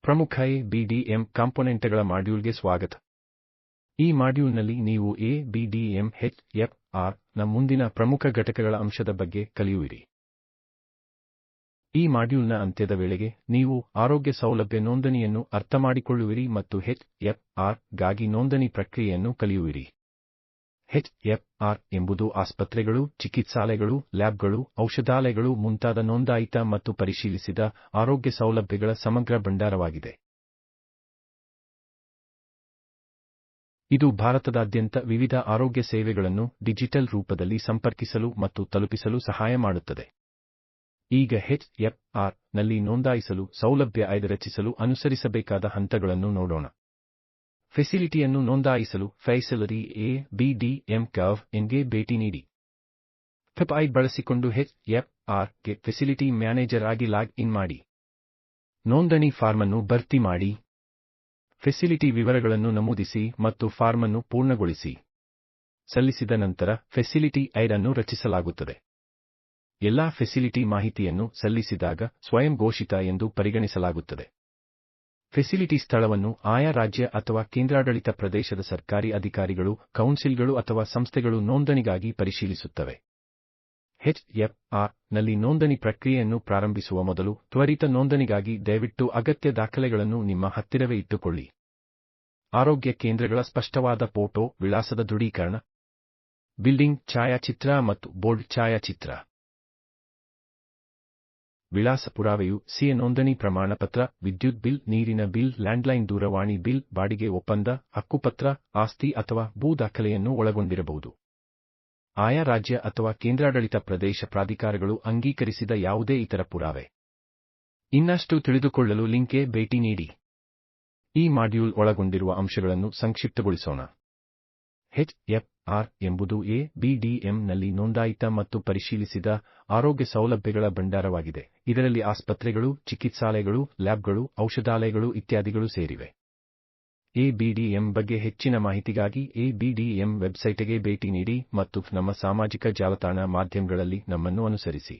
ಪ್ರಮುಖ ಎ.ಬಿ.ಡಿ.ಎಂ ಕಾಂಪೊನೆಂಟ್ಗಳ ಮಾಡ್ಯೂಲ್ಗೆ ಸ್ವಾಗತ. ಈ ಮಾಡ್ಯೂಲ್ನಲ್ಲಿ ನೀವು ಎ.ಬಿ.ಡಿ.ಎಂ ಎಚ್.ಎಫ್.ಆರ್ ನ ಮುಂದಿನ ಪ್ರಮುಖ ಘಟಕಗಳ ಅಂಶದ ಬಗ್ಗೆ ಕಲಿಯುವಿರಿ. ಈ ಮಾಡ್ಯೂಲ್ನ ಅಂತ್ಯದ ವೇಳೆಗೆ ನೀವು ಆರೋಗ್ಯ ಸೌಲಭ್ಯ ನೋಂದಣಿಯನ್ನು ಅರ್ಥಮಾಡಿಕೊಳ್ಳುವಿರಿ ಮತ್ತು ಎಚ್.ಎಫ್.ಆರ್ ಗಾಗಿ ನೋಂದಣಿ ಪ್ರಕ್ರಿಯೆಯನ್ನು ಕಲಿಯುವಿರಿ. ಎಚ್.ಎಫ್.ಆರ್ ಎಂಬುದು ಆಸ್ಪತ್ರೆಗಳು, ಚಿಕಿತ್ಸಾಲಯಗಳು, ಲ್ಯಾಬ್ಗಳು, ಔಷಧಾಲಯಗಳು ಮುಂತಾದ ನೋಂದಾಯಿತ ಮತ್ತು ಪರಿಶೀಲಿಸಿದ ಆರೋಗ್ಯ ಸೌಲಭ್ಯಗಳ ಸಮಗ್ರ ಭಂಡಾರವಾಗಿದೆ. ಇದು ಭಾರತದಾದ್ಯಂತ ವಿವಿಧ ಆರೋಗ್ಯ ಸೇವೆಗಳನ್ನು ಡಿಜಿಟಲ್ ರೂಪದಲ್ಲಿ ಸಂಪರ್ಕಿಸಲು ಮತ್ತು ತಲುಪಿಸಲು ಸಹಾಯ ಮಾಡುತ್ತದೆ. ಈಗ ಎಚ್.ಎಫ್.ಆರ್ ನಲ್ಲಿ ನೋಂದಾಯಿಸಲು ಸೌಲಭ್ಯ ಆಯ್ಕೆ ರಚಿಸಲು ಅನುಸರಿಸಬೇಕಾದ ಹಂತಗಳನ್ನು ನೋಡೋಣ. ಫೆಸಿಲಿಟಿಯನ್ನು ನೋಂದಾಯಿಸಲು ಫೆಸಿಲಿಟಿ ಎ.ಬಿ.ಡಿ.ಎಂ ಕರ್ವ್ ಗೆ ಭೇಟಿ ನೀಡಿ. ವೆಬ್ಸೈಟ್ ಬಳಸಿಕೊಂಡು ಎಚ್.ಎಫ್.ಆರ್ ಗೆ ಫೆಸಿಲಿಟಿ ಮ್ಯಾನೇಜರ್ ಆಗಿ ಲಾಗ್ ಇನ್ ಮಾಡಿ. ನೋಂದಣಿ ಫಾರ್ಮ್ ಅನ್ನು ಭರ್ತಿ ಮಾಡಿ. ಫೆಸಿಲಿಟಿ ವಿವರಗಳನ್ನು ನಮೂದಿಸಿ ಮತ್ತು ಫಾರ್ಮ್ ಅನ್ನು ಪೂರ್ಣಗೊಳಿಸಿ. ಸಲ್ಲಿಸಿದ ನಂತರ ಫೆಸಿಲಿಟಿ ಐಡಿ ಅನ್ನು ರಚಿಸಲಾಗುತ್ತದೆ. ಎಲ್ಲಾ ಫೆಸಿಲಿಟಿ ಮಾಹಿತಿಯನ್ನು ಸಲ್ಲಿಸಿದಾಗ ಸ್ವಯಂಘೋಷಿತ ಎಂದು ಪರಿಗಣಿಸಲಾಗುತ್ತದೆ. ಫೆಸಿಲಿಟಿ ಸ್ಥಳವನ್ನು ಆಯಾ ರಾಜ್ಯ ಅಥವಾ ಕೇಂದ್ರಾಡಳಿತ ಪ್ರದೇಶದ ಸರ್ಕಾರಿ ಅಧಿಕಾರಿಗಳು, ಕೌನ್ಸಿಲ್ಗಳು ಅಥವಾ ಸಂಸ್ಥೆಗಳು ನೋಂದಣಿಗಾಗಿ ಪರಿಶೀಲಿಸುತ್ತವೆ. ಎಚ್.ಎಫ್.ಆರ್ ನಲ್ಲಿ ನೋಂದಣಿ ಪ್ರಕ್ರಿಯೆಯನ್ನು ಪ್ರಾರಂಭಿಸುವ ಮೊದಲು ತ್ವರಿತ ನೋಂದಣಿಗಾಗಿ ದಯವಿಟ್ಟು ಅಗತ್ಯ ದಾಖಲೆಗಳನ್ನು ನಿಮ್ಮ ಹತ್ತಿರವೇ ಇಟ್ಟುಕೊಳ್ಳಿ. ಆರೋಗ್ಯ ಕೇಂದ್ರಗಳ ಸ್ಪಷ್ಟವಾದ ಫೋಟೋ, ವಿಳಾಸದ ದೃಢೀಕರಣ, ಬಿಲ್ಡಿಂಗ್ ಛಾಯಾಚಿತ್ರ ಮತ್ತು ಬೋರ್ಡ್ ಛಾಯಾಚಿತ್ರ. ವಿಳಾಸ ಪುರಾವೆಯು ಸಿ ನೋಂದಣಿ ಪ್ರಮಾಣಪತ್ರ, ವಿದ್ಯುತ್ ಬಿಲ್, ನೀರಿನ ಬಿಲ್, ಲ್ಯಾಂಡ್ಲೈನ್ ದೂರವಾಣಿ ಬಿಲ್, ಬಾಡಿಗೆ ಒಪ್ಪಂದ, ಹಕ್ಕುಪತ್ರ, ಆಸ್ತಿ ಅಥವಾ ಭೂ ದಾಖಲೆಯನ್ನು ಒಳಗೊಂಡಿರಬಹುದು. ಆಯಾ ರಾಜ್ಯ ಅಥವಾ ಕೇಂದ್ರಾಡಳಿತ ಪ್ರದೇಶ ಪ್ರಾಧಿಕಾರಗಳು ಅಂಗೀಕರಿಸಿದ ಯಾವುದೇ ಇತರ ಪುರಾವೆ. ಇನ್ನಷ್ಟು ತಿಳಿದುಕೊಳ್ಳಲು ಲಿಂಕ್ಗೆ ಭೇಟಿ ನೀಡಿ. ಈ ಮಾಡ್ಯೂಲ್ ಒಳಗೊಂಡಿರುವ ಅಂಶಗಳನ್ನು ಸಂಕ್ಷಿಪ್ತಗೊಳಿಸೋಣ. ಎಚ್.ಎಫ್.ಆರ್ ಎಂಬುದು ಎ.ಬಿ.ಡಿ.ಎಂ ನಲ್ಲಿ ನೋಂದಾಯಿತ ಮತ್ತು ಪರಿಶೀಲಿಸಿದ ಆರೋಗ್ಯ ಸೌಲಭ್ಯಗಳ ಭಂಡಾರವಾಗಿದೆ. ಇದರಲ್ಲಿ ಆಸ್ಪತ್ರೆಗಳು, ಚಿಕಿತ್ಸಾಲಯಗಳು, ಲ್ಯಾಬ್ಗಳು, ಔಷಧಾಲಯಗಳು ಇತ್ಯಾದಿಗಳು ಸೇರಿವೆ. ಎ.ಬಿ.ಡಿ.ಎಂ ಬಗ್ಗೆ ಹೆಚ್ಚಿನ ಮಾಹಿತಿಗಾಗಿ ಎ.ಬಿ.ಡಿ.ಎಂ ವೆಬ್ಸೈಟ್ಗೆ ಭೇಟಿ ನೀಡಿ ಮತ್ತು ನಮ್ಮ ಸಾಮಾಜಿಕ ಜಾಲತಾಣ ಮಾಧ್ಯಮಗಳಲ್ಲಿ ನಮ್ಮನ್ನು ಅನುಸರಿಸಿ.